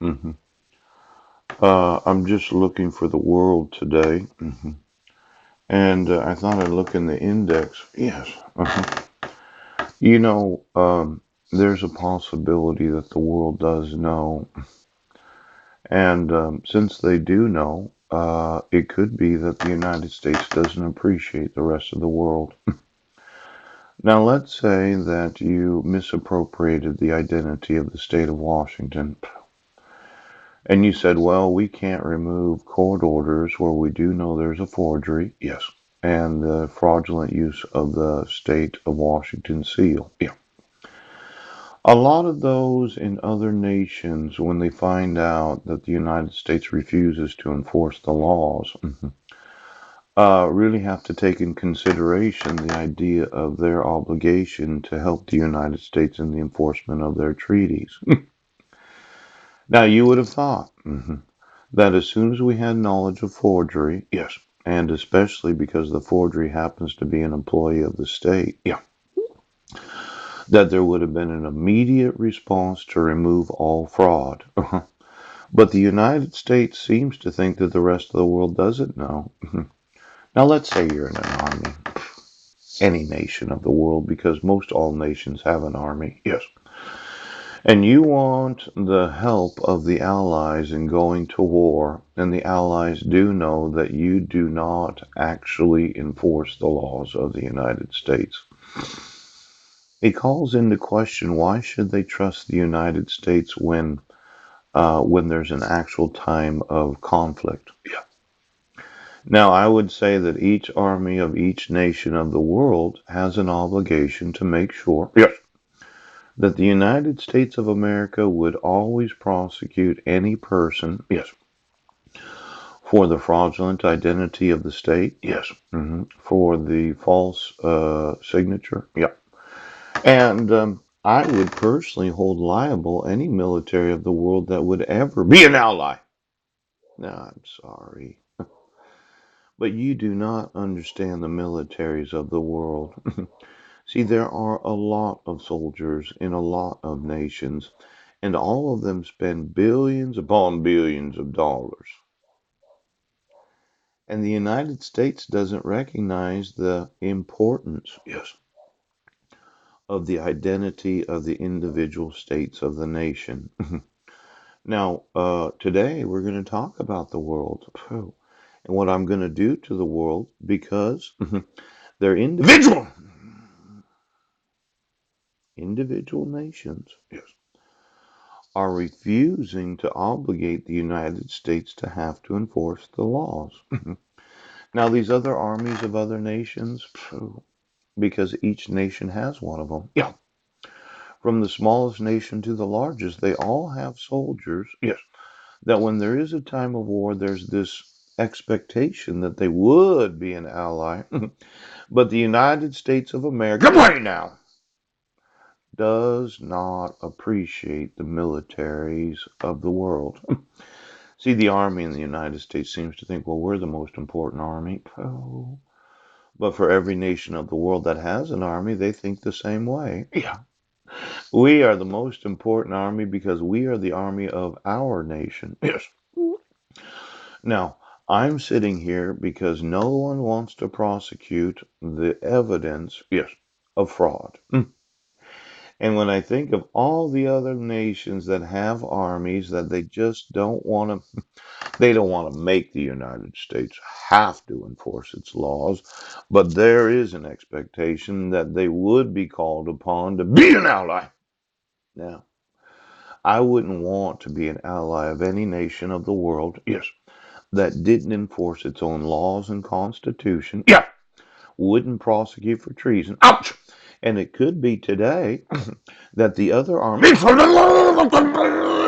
hmm I'm just looking for the world today. And I thought I'd look in the index. Yes. You know, there's a possibility that the world does know. And since they do know, it could be that the United States doesn't appreciate the rest of the world. Now, let's say that you misappropriated the identity of the state of Washington, and you said, well, we can't remove court orders where we do know there's a forgery. Yes. And the fraudulent use of the state of Washington seal. Yeah. A lot of those in other nations, when they find out that the United States refuses to enforce the laws, really have to take in consideration the idea of their obligation to help the United States in the enforcement of their treaties. Now, you would have thought that as soon as we had knowledge of forgery, yes, and especially because the forgery happens to be an employee of the state, yeah, that there would have been an immediate response to remove all fraud. But the United States seems to think that the rest of the world doesn't know. Now, let's say you're in an army, any nation of the world, because most all nations have an army, yes. And you want the help of the Allies in going to war, and the Allies do know that you do not actually enforce the laws of the United States. It calls into question why should they trust the United States when there's an actual time of conflict. Yeah. Now, I would say that each army of each nation of the world has an obligation to make sure, yes, that the United States of America would always prosecute any person, yes, for the fraudulent identity of the state, yes, for the false signature, yeah. And I would personally hold liable any military of the world that would ever be an ally. No, I'm sorry. But you do not understand the militaries of the world. See, there are a lot of soldiers in a lot of nations, and all of them spend billions upon billions of dollars. And the United States doesn't recognize the importance, yes, of the identity of the individual states of the nation. Now, today we're going to talk about the world and what I'm going to do to the world because they're individual nations, yes, are refusing to obligate the United States to have to enforce the laws. Now, these other armies of other nations, because each nation has one of them. Yeah. From the smallest nation to the largest, they all have soldiers. Yes. That when there is a time of war, there's this expectation that they would be an ally. But the United States of America, right now, does not appreciate the militaries of the world. See, the army in the United States seems to think, well, we're the most important army. Oh. But for every nation of the world that has an army, they think the same way. Yeah. We are the most important army because we are the army of our nation. Yes. Now, I'm sitting here because no one wants to prosecute the evidence, yes, of fraud. And when I think of all the other nations that have armies that they just don't want to, they don't want to make the United States have to enforce its laws, but there is an expectation that they would be called upon to be an ally. Now, I wouldn't want to be an ally of any nation of the world, yes, that didn't enforce its own laws and constitution, yeah, wouldn't prosecute for treason. And it could be today that the other army